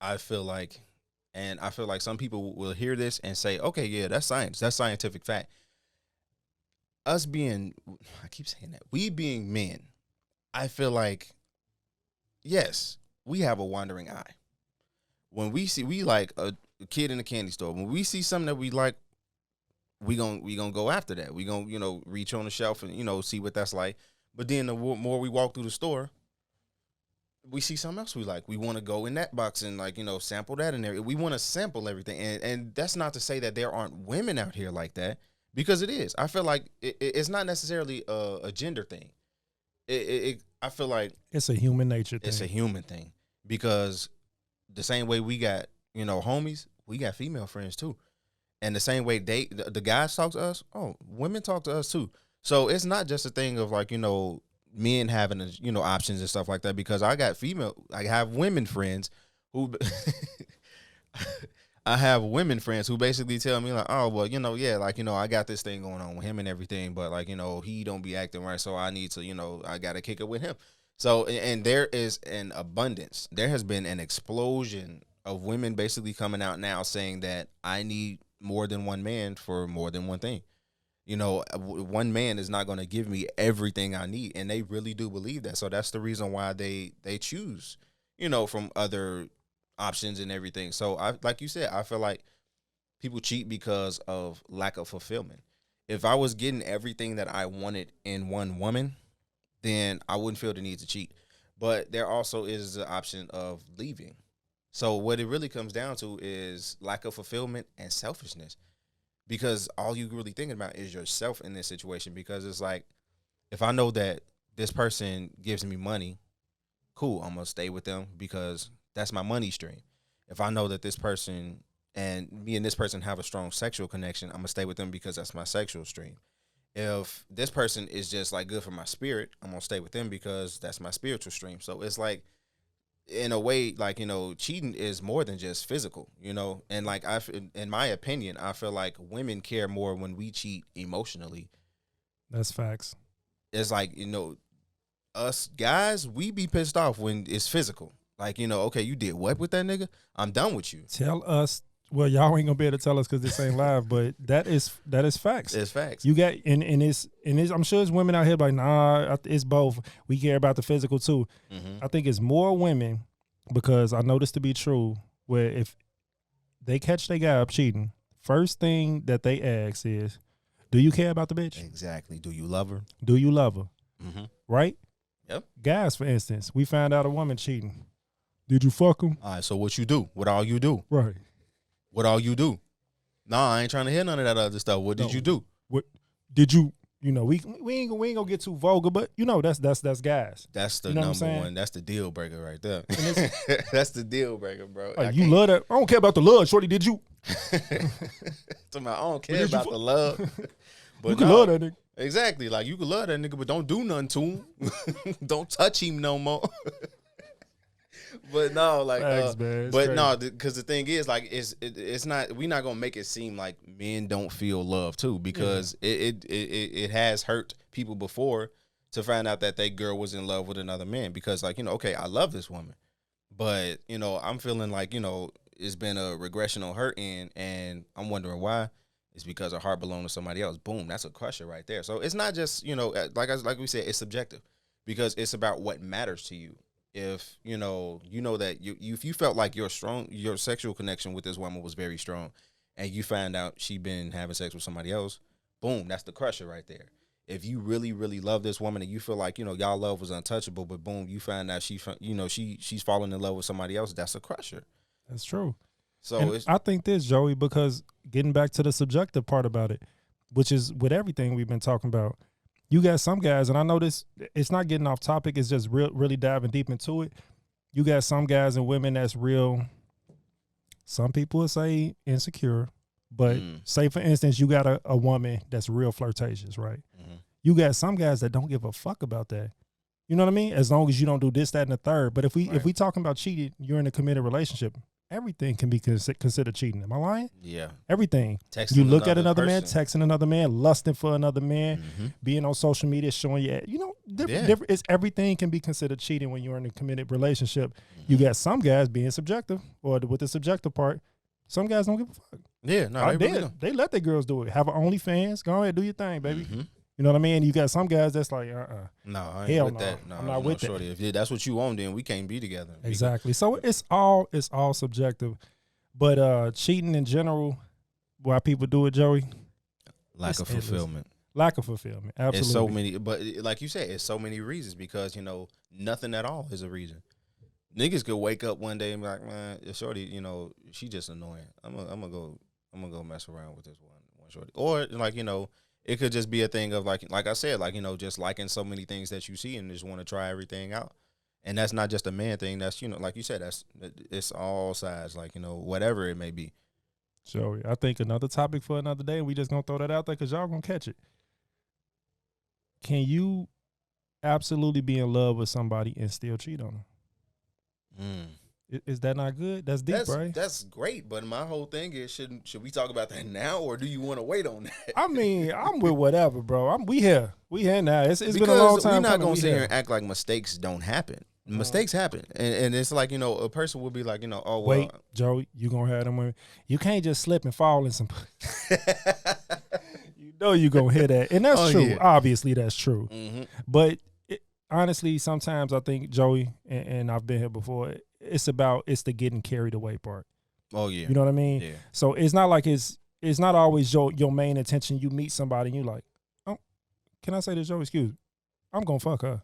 I feel like some people will hear this and say, okay, yeah, that's science. That's scientific fact. I keep saying that. We being men, I feel like, yes, we have a wandering eye. When we like a kid in a candy store, when we see something that we like, we gonna go after that. We gonna, reach on the shelf and, see what that's like. But then the more we walk through the store, we see something else we like. We want to go in that box and sample that and everything. We want to sample everything. And that's not to say that there aren't women out here like that, because it is. I feel like it's not necessarily a gender thing. I feel like it's a human nature thing. It's a human thing, because the same way we got, homies, we got female friends too. And the same way the guys talk to us, women talk to us too. So it's not just a thing of men having options and stuff like that, because I have women friends who I have women friends who basically tell me like, oh, well, yeah, like, I got this thing going on with him and everything, but like, he don't be acting right. So I need to, I got to kick it with him. So, and there is an abundance. There has been an explosion of women basically coming out now saying that I need more than one man for more than one thing. One man is not going to give me everything I need. And they really do believe that. So that's the reason why they choose, from other options and everything. So like you said, I feel like people cheat because of lack of fulfillment. If I was getting everything that I wanted in one woman, then I wouldn't feel the need to cheat. But there also is the option of leaving. So what it really comes down to is lack of fulfillment and selfishness, because all you really thinking about is yourself in this situation. Because it's like, if I know that this person gives me money, cool, I'm going to stay with them because that's my money stream. If I know that this person and me and this person have a strong sexual connection, I'm going to stay with them because that's my sexual stream. If this person is just like good for my spirit, I'm going to stay with them because that's my spiritual stream. So it's like, in a way, like, cheating is more than just physical, and like, in my opinion, I feel like women care more when we cheat emotionally. That's facts. It's like, us guys, we be pissed off when it's physical. Like, okay, you did what with that nigga? I'm done with you. Tell us. Well, y'all ain't gonna be able to tell us because this ain't live, but that is facts. It's facts. You got and it's I'm sure there's women out here like, nah, it's both. We care about the physical too. I think it's more women, because I know this to be true, where if they catch their guy up cheating, first thing that they ask is, do you care about the bitch? Exactly. Do you love her? Do you love her? Right? Yep. Guys, for instance, we found out a woman cheating. Did you fuck him? All right, so what you do? What all you do? Right. What all you do? Nah, I ain't trying to hear none of that other stuff. What did you do? What did you? We ain't gonna get too vulgar, but that's guys. That's the number one. That's the deal breaker right there. That's the deal breaker, bro. Like, you love that? I don't care about the love, shorty. Did you? I don't care about the love. But you can love that nigga. Exactly. Like, you can love that nigga, but don't do nothing to him. Don't touch him no more. But no, like, but no, because the thing is, like, it's not. We're not gonna make it seem like men don't feel love too, because it has hurt people before to find out that they girl was in love with another man, because, like, okay, I love this woman, but I'm feeling like it's been a regression on her end, and I'm wondering why. It's because her heart belonged to somebody else. Boom, that's a crusher right there. So it's not just like we said, it's subjective, because it's about what matters to you. If that if you felt like your sexual connection with this woman was very strong, and you find out she been having sex with somebody else, boom, that's the crusher right there. If you really, really love this woman and you feel like y'all love was untouchable, but boom, you find out she's falling in love with somebody else, that's a crusher. That's true. So I think this, Joey, because getting back to the subjective part about it, which is with everything we've been talking about. You got some guys, and I know this, it's not getting off topic, it's just really diving deep into it. You got some guys and women that's real, some people would say insecure, but say, for instance, you got a woman that's real flirtatious, right? You got some guys that don't give a fuck about that. You know what I mean? As long as you don't do this, that, and the third. But if we talking about cheating, you're in a committed relationship, everything can be considered cheating. Am I lying? Yeah. everything. Texting you look at another another man, person. texting another man, lusting for another man, being on social media, showing you, different. It's everything can be considered cheating when you're in a committed relationship. You got some guys being subjective, or with the subjective part, some guys don't give a fuck. Yeah, no, they let their girls do it. Have an OnlyFans, go ahead, do your thing, baby. You know what I mean? You got some guys that's like, no, I hell ain't with that. No, I'm not with shorty. that. If that's what you want, then we can't be together. Exactly. So it's all subjective. But cheating in general, why people do it, Joey? Lack of fulfillment. Lack of fulfillment. Absolutely. It's so many, but like you said, it's so many reasons, because nothing at all is a reason. Niggas could wake up one day and be like, man, shorty, she just annoying. I'm gonna go mess around with this one shorty. Or like, it could just be a thing of like I said, like, just liking so many things that you see and just want to try everything out. And that's not just a man thing. That's, like you said, it's all sides, like, whatever it may be. Joey, I think another topic for another day, and we just gonna throw that out there because y'all gonna catch it. Can you absolutely be in love with somebody and still cheat on them? Is that not good? That's deep, right? That's great, but my whole thing is, should we talk about that now, or do you want to wait on that? I mean, I'm with whatever, bro. We here now. It's been a long time. We're not coming. gonna sit here and act like mistakes don't happen. Mistakes happen, and it's like, a person will be like, oh well. Wait, Joe, you gonna have them women? You can't just slip and fall in some. You gonna hear that, and that's true. Yeah. Obviously, that's true. Mm-hmm. But honestly, sometimes I think, Joey, and I've been here before. It's the getting carried away part. Oh yeah, you know what I mean. Yeah. So it's not like it's not always your main intention. You meet somebody and you like, oh, can I say this, Joe? Excuse me, I'm gonna fuck her.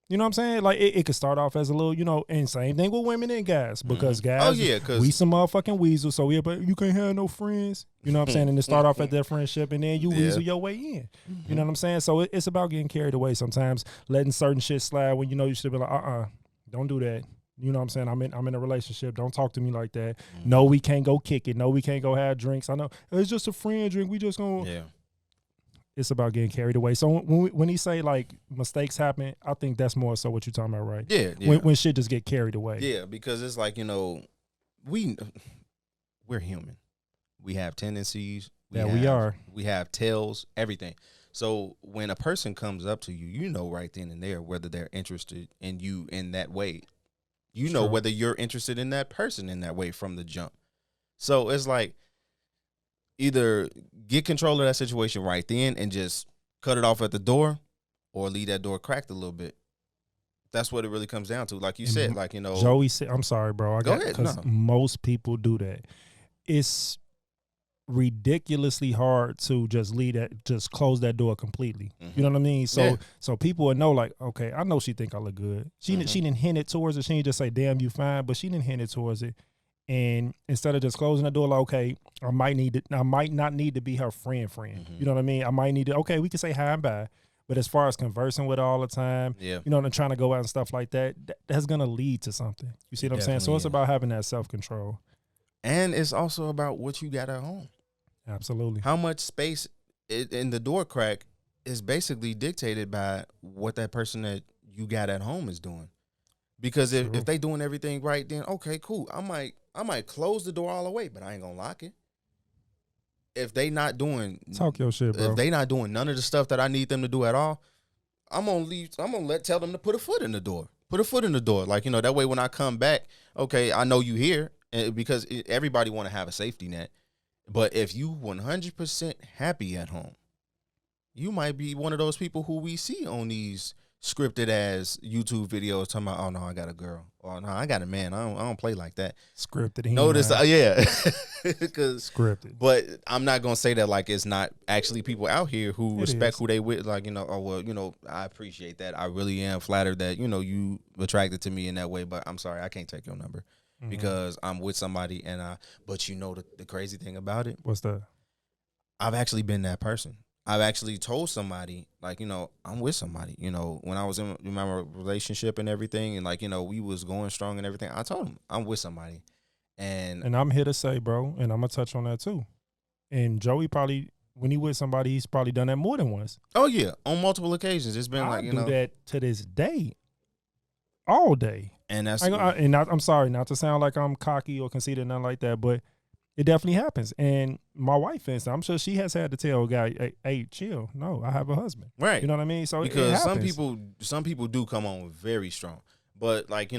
You know what I'm saying? Like it could start off as a little, and same thing with women and guys, because guys, we some motherfucking weasels. So but you can't have no friends. You know what I'm saying? And it start off at that friendship, and then you weasel your way in. You know what I'm saying? So it's about getting carried away sometimes, letting certain shit slide when you should be like, don't do that. You know what I'm saying? I'm in a relationship. Don't talk to me like that. No, we can't go kick it. No, we can't go have drinks. I know it's just a friend drink. We just gonna. Yeah. It's about getting carried away. So when he say like mistakes happen, I think that's more so what you're talking about, right? Yeah. When shit just get carried away. Yeah, because it's like, we're human. We have tendencies. We are. We have tells, everything. So when a person comes up to you, right then and there whether they're interested in you in that way. Know whether you're interested in that person in that way from the jump. So it's like, either get control of that situation right then and just cut it off at the door, or leave that door cracked a little bit. That's what it really comes down to. Like you said, like, Joey said, I'm sorry, bro. Go ahead. Because most people do that. It's ridiculously hard to just close that door completely. Mm-hmm. You know what I mean? So so people would know, like, okay, I know she think I look good. She didn't hint it towards it. She didn't just say, damn, you fine, but she didn't hint it towards it. And instead of just closing the door, like, okay, I might not need to be her friend. Mm-hmm. You know what I mean? I might need to, okay, we can say hi and bye. But as far as conversing with her all the time, and trying to go out and stuff like that, that's going to lead to something. You see what I'm saying? So it's about having that self-control. And it's also about what you got at home. Absolutely. How much space in the door crack is basically dictated by what that person that you got at home is doing. Because if they doing everything right, then okay, cool. I might close the door all the way, but I ain't gonna lock it. If they not doing talk your shit, bro. If they not doing none of the stuff that I need them to do at all, I'm gonna tell them to put a foot in the door. Put a foot in the door, like, that way when I come back, okay, I know you here, because everybody want to have a safety net. But if you 100% happy at home, you might be one of those people who we see on these scripted as YouTube videos talking about, oh no, I got a girl, or no, I got a man. I don't play like that. Scripted. Notice, because scripted. But I'm not gonna say that like it's not actually people out here who respect who they with. Like, oh well, I appreciate that. I really am flattered that you attracted to me in that way. But I'm sorry, I can't take your number because I'm with somebody. And but the crazy thing about it. What's that? I've actually been that person. I've actually told somebody, like, I'm with somebody, when I was in my relationship and everything, and like, we was going strong and everything, I told him I'm with somebody. And I'm here to say, bro, and I'm going to touch on that too. And Joey probably, when he with somebody, he's probably done that more than once. Oh, yeah. On multiple occasions. It's been I do that to this day. All day. And that's... I'm sorry, not to sound like I'm cocky or conceited, nothing like that, but it definitely happens. And my wife, for instance, I'm sure she has had to tell a guy, hey, chill. No, I have a husband. Right. You know what I mean? So because some people do come on very strong. But like,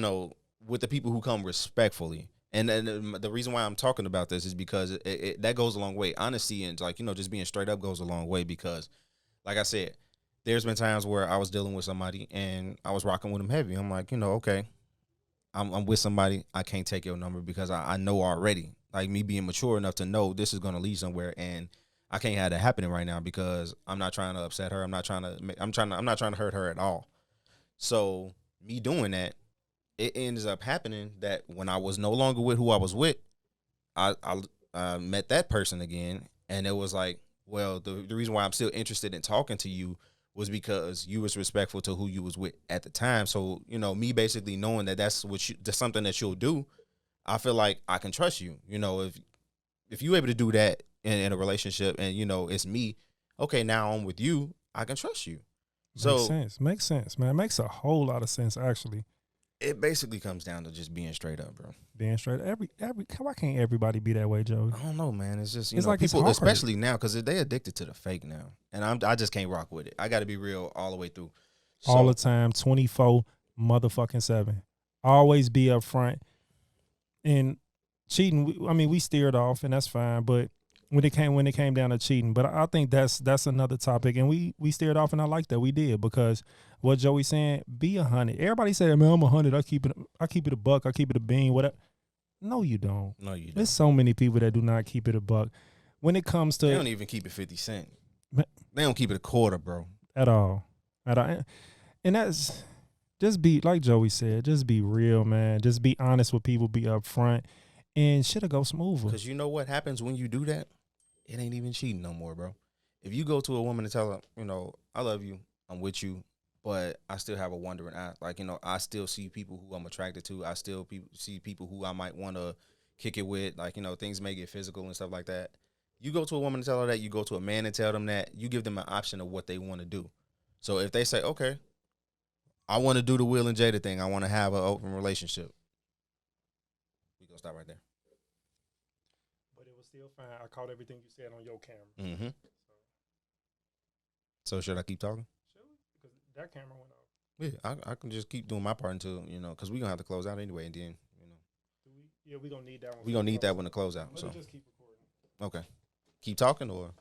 with the people who come respectfully. And the reason why I'm talking about this is because that goes a long way. Honesty and like, just being straight up goes a long way, because like I said, there's been times where I was dealing with somebody and I was rocking with them heavy. I'm like, okay, I'm with somebody. I can't take your number because I know already. Like, me being mature enough to know this is going to lead somewhere, and I can't have that happening right now because I'm not trying to upset her. I'm not trying to hurt her at all. So me doing that, it ends up happening that when I was no longer with who I was with, I met that person again, and it was like, well, the reason why I'm still interested in talking to you was because you was respectful to who you was with at the time. So, me basically knowing that that's something that you'll do, I feel like I can trust you. If you're able to do that in a relationship and, it's me, okay, now I'm with you, I can trust you. Makes sense, man. It makes a whole lot of sense, actually. It basically comes down to just being straight up, bro. Being straight. Why can't everybody be that way, Joey? I don't know, man. It's just It's like people, it's hard. especially now, because they addicted to the fake now, and I just can't rock with it. I got to be real all the way through, all the time, 24 motherfucking 7. Always be up front. And cheating, I mean, we steered off, and that's fine. But when it came down to cheating, but I think that's another topic, and we steered off, and I like that we did, because what Joey's saying, be 100. Everybody said, man, I'm 100. I keep it a buck. I keep it a bean. Whatever. No, you don't. No, you don't. There's so many people that do not keep it a buck. When it comes to, they don't even keep it 50 cents. They don't keep it a quarter, bro. At all. And that's just be like Joey said. Just be real, man. Just be honest with people. Be upfront, and shit'll go smoother. Because you know what happens when you do that? It ain't even cheating no more, bro. If you go to a woman and tell her, I love you, I'm with you, but I still have a wandering eye. Like, I still see people who I'm attracted to. I still see people who I might want to kick it with. Like, things may get physical and stuff like that. You go to a woman and tell her that. You go to a man and tell them that. You give them an option of what they want to do. So if they say, okay, I want to do the Will and Jada thing. I want to have an open relationship. We gonna stop right there. But it was still fine. I caught everything you said on your camera. Mm-hmm. So should I keep talking? Because that camera went off. Yeah, I can just keep doing my part until, because we're going to have to close out anyway. And then, Yeah, we're going to need that one. We're going to need that one to close out. Let me just keep recording. Okay. Keep talking or?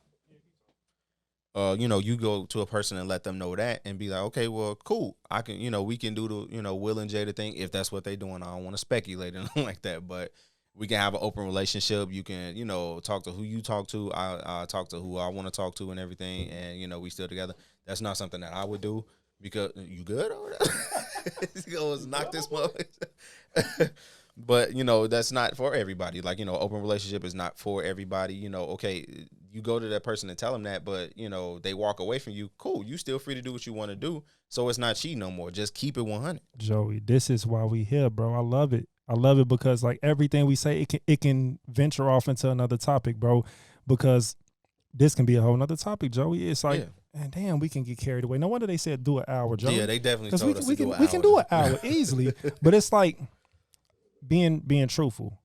You go to a person and let them know that and be like, okay, well, cool. I can, we can do the, Will and Jada thing if that's what they're doing. I don't want to speculate and like that, but we can have an open relationship. You can, talk to who you talk to. I talk to who I want to talk to and everything. And, we still together. That's not something that I would do because you good over there? Let's knock this one. But, that's not for everybody. Like, open relationship is not for everybody. Okay, you go to that person and tell them that, but, they walk away from you. Cool. You still free to do what you want to do. So it's not cheating no more. Just keep it 100. Joey, this is why we here, bro. I love it. I love it because, like, everything we say, it can venture off into another topic, bro, because this can be a whole nother topic, Joey. It's like, man, damn, we can get carried away. No wonder they said do an hour, Joey. Yeah, they definitely told us to do an hour. We can do an hour easily, but it's like being truthful.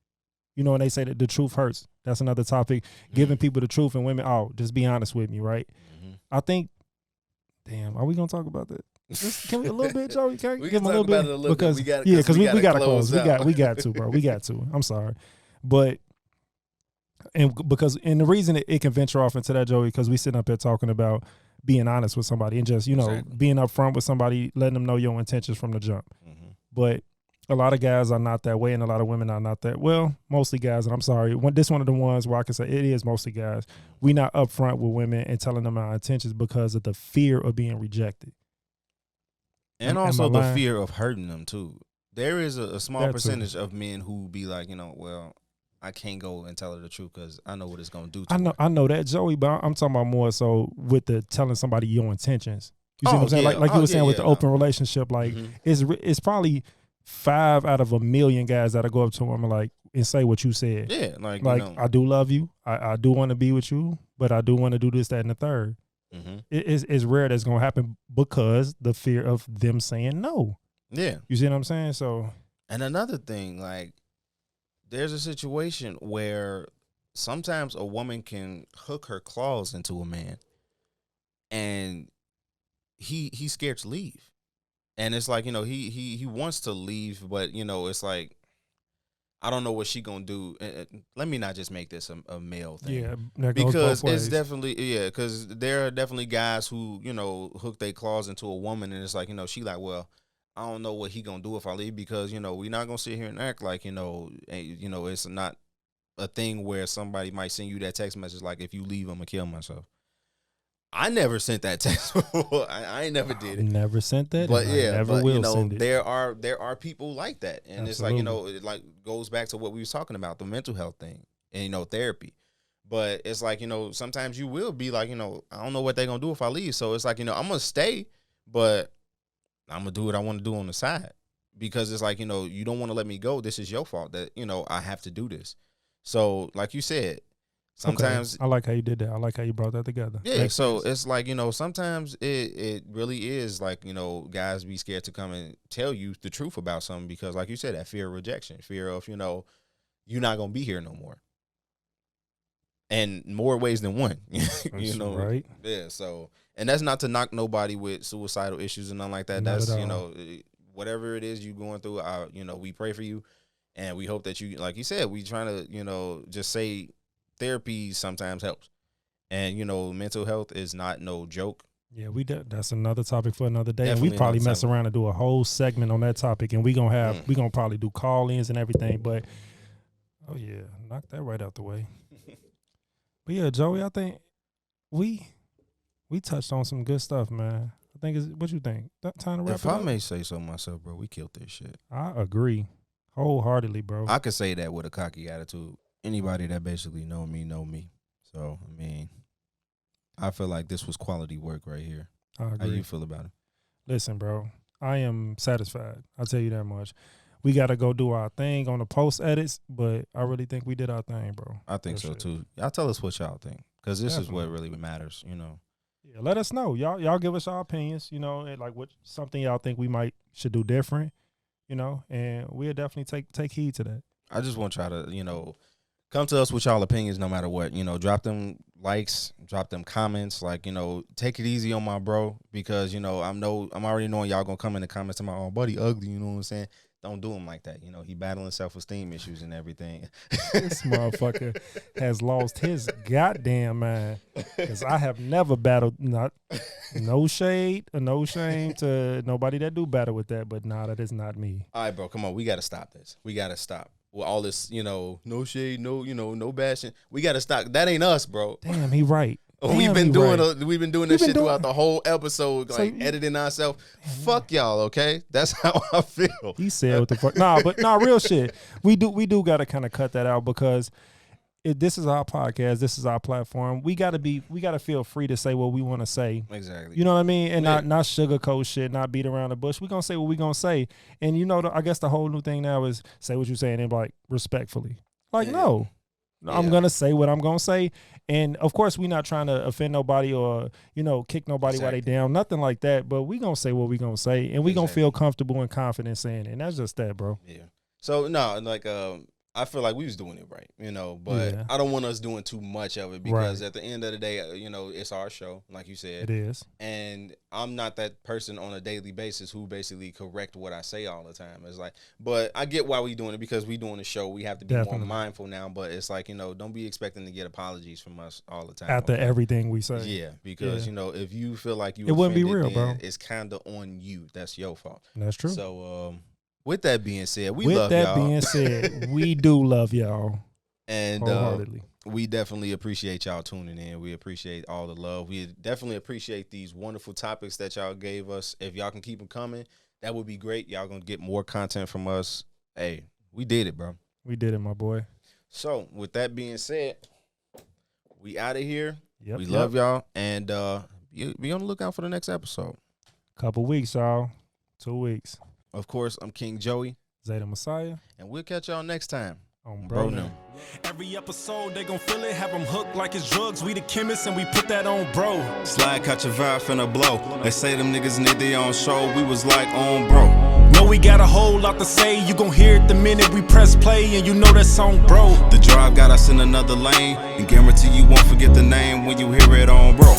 And they say that the truth hurts. That's another topic. Giving people the truth and women, just be honest with me, right? Mm-hmm. I think, damn, are we going to talk about that? Can we a little bit, Joey? Can we give them a little bit? Because we got to close. We got to, bro. We got to. I'm sorry, but and the reason it can venture off into that, Joey, because we sitting up here talking about being honest with somebody and just being upfront with somebody, letting them know your intentions from the jump. Mm-hmm. But a lot of guys are not that way, and a lot of women are not that. Well, mostly guys, and I'm sorry, this one of the ones where I can say it is mostly guys. We not upfront with women and telling them our intentions because of the fear of being rejected. And also the fear of hurting them, too. There is a small percentage of men who be like, well, I can't go and tell her the truth because I know what it's going to do to her. I know that, Joey, but I'm talking about more so with the telling somebody your intentions. You see what I'm saying? Like you were saying with the open relationship, like it's probably 5 out of 1 million guys that'll go up to them and say what you said. Yeah, I do love you. I do want to be with you, but I do want to do this, that, and the third. Mm-hmm. It's rare that's gonna happen because the fear of them saying no. Yeah, you see what I'm saying? So, and another thing, there's a situation where sometimes a woman can hook her claws into a man, and he's scared to leave, and it's like he wants to leave, but it's like, I don't know what she gonna do. Let me not just make this a male thing. Yeah, because it's definitely because there are definitely guys who hook their claws into a woman, and it's like she like, well, I don't know what he gonna do if I leave because we're not gonna sit here and act like it's not a thing where somebody might send you that text message like, if you leave, I'm gonna kill myself. I never sent that text before. I ain't never did it. Never sent that. But send it. there are people like that, and Absolutely. It's like it goes back to what we was talking about, the mental health thing and therapy. But it's like sometimes you will be like I don't know what they're gonna do if I leave. So it's like I'm gonna stay, but I'm gonna do what I want to do on the side because it's like you don't want to let me go. This is your fault that I have to do this. So like you said, Sometimes I like how you did that. I like how you brought that together. Yeah, Makes so sense. it's like, sometimes it really is like, guys be scared to come and tell you the truth about something because, like you said, that fear of rejection, fear of, you're not going to be here no more. And more ways than one, right? Yeah, so, and that's not to knock nobody with suicidal issues and nothing like that. Not That's, at all. whatever it is you going through, we pray for you. And we hope that you, like you said, we trying to, just say therapy sometimes helps. And, mental health is not no joke. Yeah, that's another topic for another day. Definitely and we probably another mess topic. around and do a whole segment on that topic. And we gonna probably do call-ins and everything. But, oh yeah, knock that right out the way. But yeah, Joey, I think we touched on some good stuff, man. I think what you think? Time to wrap If it I up? may say so myself, bro, we killed this shit. I agree wholeheartedly, bro. I could say that with a cocky attitude. Anybody that basically know me. So, I mean, I feel like this was quality work right here. I agree. How you feel about it? Listen, bro, I am satisfied. I'll tell you that much. We got to go do our thing on the post edits, but I really think we did our thing, bro. I think so, too. Y'all tell us what y'all think, because this is what really matters, Yeah, let us know. Y'all give us our opinions, and like what something y'all think we should do different, and we'll definitely take heed to that. I just want y'all to, come to us with y'all opinions no matter what. Drop them likes, drop them comments. Like, take it easy on my bro because, I'm already knowing y'all going to come in the comments to my own buddy ugly, you know what I'm saying? Don't do him like that. He battling self-esteem issues and everything. This motherfucker has lost his goddamn mind because I have never battled, no shade or no shame to nobody that do battle with that, but that is not me. All right, bro, come on. We got to stop this. We got to stop. With all this, no shade, no bashing. We got to stop. That ain't us, bro. Damn, he right. We've been doing this shit throughout the whole episode, like editing ourselves. Fuck y'all, okay? That's how I feel. He said what the fuck. Real shit. We do got to kind of cut that out because this is our podcast. This is our platform. We got to feel free to say what we want to say. Exactly. You know what I mean? And not sugarcoat shit, not beat around the bush. We gonna say what we gonna say. And I guess the whole new thing now is say what you're saying and like respectfully. Like no. I'm gonna say what I'm gonna say, and of course we're not trying to offend nobody or kick nobody while they down, nothing like that. But we gonna say what we gonna say, and we gonna feel comfortable and confident saying it. And that's just that, bro. Yeah. So no, like I feel like we was doing it right, but I don't want us doing too much of it because at the end of the day, it's our show, like you said. It is. And I'm not that person on a daily basis who basically correct what I say all the time. It's like, but I get why we doing it because we doing the show. We have to be more mindful now, but it's like, don't be expecting to get apologies from us all the time. After everything we say. Yeah, because, if you feel like you it wouldn't be real, bro. It's kind of on you. That's your fault. That's true. So, with that being said, we love y'all. With that being said, we do love y'all. And wholeheartedly. We definitely appreciate y'all tuning in. We appreciate all the love. We definitely appreciate these wonderful topics that y'all gave us. If y'all can keep them coming, that would be great. Y'all going to get more content from us. Hey, we did it, bro. We did it, my boy. So, with that being said, we out of here. Yep, we love y'all. And be on the lookout for the next episode. Couple weeks, y'all. 2 weeks. Of course, I'm King Joey. ZayDaMessiah. And we'll catch y'all next time on Bro Nem. Every episode, they gon' feel it, have them hooked like it's drugs. We the chemists and we put that on bro. Slide, catch a vibe, finna blow. They say them niggas need their own show. We was like on bro. Know we got a whole lot to say. You gon' hear it the minute we press play, and you know that song, bro. The drive got us in another lane, and guarantee you won't forget the name when you hear it on bro.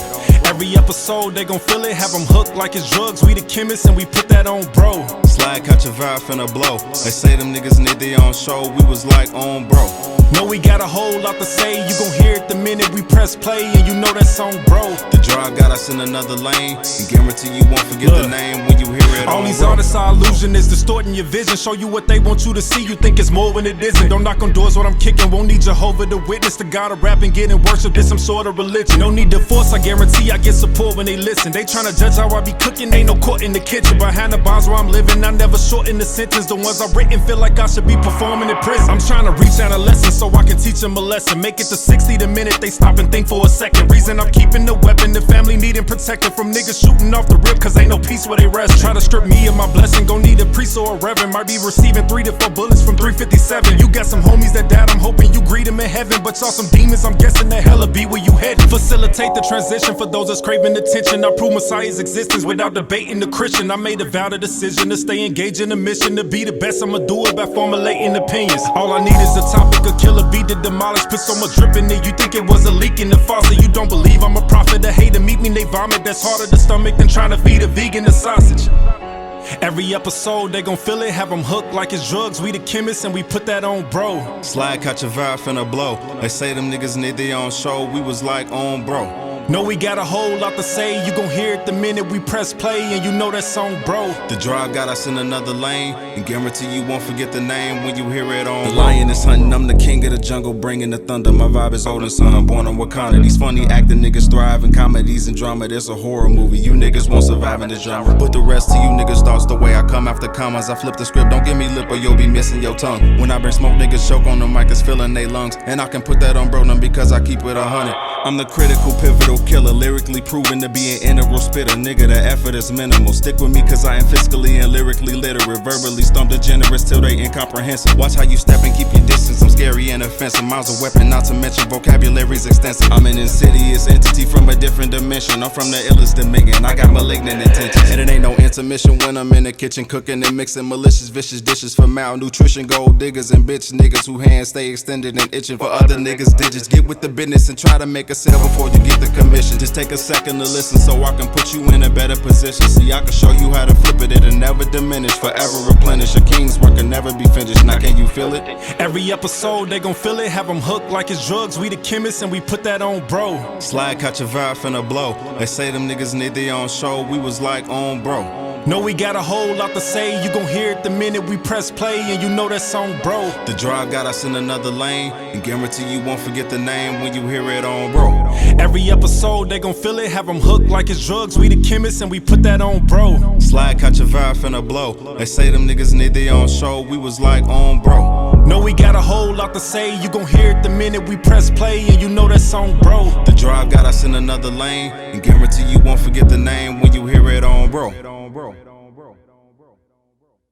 Every episode, they gon' feel it, have them hooked like it's drugs. We the chemists and we put that on bro. Slide, catch a vibe, finna blow. They say them niggas need their own show. We was like on bro. Know we got a whole lot to say. You gon' hear it the minute we press play, and you know that song, bro. The drive got us in another lane, and guarantee you won't forget the name when you hear it all on these bro. artists are illusion, is distorting your vision. Show you what they want you to see. You think it's more when it isn't. Don't knock on doors what I'm kicking. Won't need Jehovah to witness. The God of rap and getting worship is some sort of religion. No need to force, I guarantee I I get support when they listen. They tryna judge how I be cooking, ain't no court in the kitchen. Behind the bars where I'm living, I never shorten the sentence. The ones I've written feel like I should be performing in prison. I'm tryna reach adolescence so I can teach them a lesson. Make it to 60 the minute they stop and think for a second. Reason I'm keeping the weapon, the family needing protection from niggas shooting off the rip, cause ain't no peace where they rest. Try to strip me of my blessing, gon' need a priest or a reverend. Might be receiving 3 to 4 bullets from 357. You got some homies that died, I'm hoping you greet them in heaven. But y'all some demons, I'm guessing that hella be where you heading. Facilitate the transition for those that's craving attention. I prove Messiah's existence without debating the Christian. I made a vow to decision to stay engaged in the mission. To be the best, I'ma do it by formulating opinions. All I need is a topic, a killer beat to demolish. Put so much drip in it, you think it was a leak in the faucet. You don't believe I'm a prophet, a hater meet me, they vomit. That's harder to stomach than trying to feed a vegan the sausage. Every episode they gon' feel it, have them hooked like it's drugs. We the chemists and we put that on, bro. Slide, catch a vibe, finna blow. They say them niggas need their own show. We was like, on, bro. Know we got a whole lot to say. You gon' hear it the minute we press play, and you know that song, bro. The drive got us in another lane, and guarantee you won't forget the name when you hear it on. The lion is hunting, I'm the king of the jungle, bringing the thunder. My vibe is old and son, born on Wakanda. These funny acting niggas thrive in comedies and drama. There's a horror movie, you niggas won't survive in this genre. Put the rest to you niggas thoughts the way I come after commas. I flip the script, don't give me lip or you'll be missing your tongue. When I bring smoke, niggas choke on the mic, it's filling they lungs. And I can put that on Bro Nem because I keep it 100. I'm the critical, pivotal killer, lyrically proven to be an integral spitter. Nigga, the effort is minimal. Stick with me cause I am fiscally and lyrically literate. Verbally stomp the generous till they incomprehensive. Watch how you step and keep your distance. I'm scary and offensive. Miles a weapon, not to mention vocabulary's extensive. I'm an insidious entity from a different dimension. I'm from the illest dominion. I got malignant intentions. And it ain't no intermission when I'm in the kitchen cooking and mixing malicious, vicious dishes for malnutrition. Gold diggers and bitch niggas who hands stay extended and itching for other niggas' digits. Get with the business and try to make a sale before you get the commission. Just take a second to listen so I can put you in a better position. See, I can show you how to flip it, it'll never diminish, forever replenish. A king's work can never be finished. Now can you feel it? Every episode they gon' feel it, have them hooked like it's drugs. We the chemists and we put that on, bro. Slide, catch a vibe, finna blow. They say them niggas need their own show. We was like, on, bro. Know we got a whole lot to say. You gon' hear it the minute we press play, and you know that song, bro. The drive got us in another lane, and guarantee you won't forget the name when you hear it on, bro. Every episode they gon' feel it, have them hooked like it's drugs. We the chemists and we put that on, bro. Slide, catch a vibe, finna blow. They say them niggas need their own show. We was like, on, bro. Know we got a whole lot to say. You gon' hear it the minute we press play, and you know that song, bro. The drive got us in another lane, and guarantee you won't forget the name when you hear it on, bro.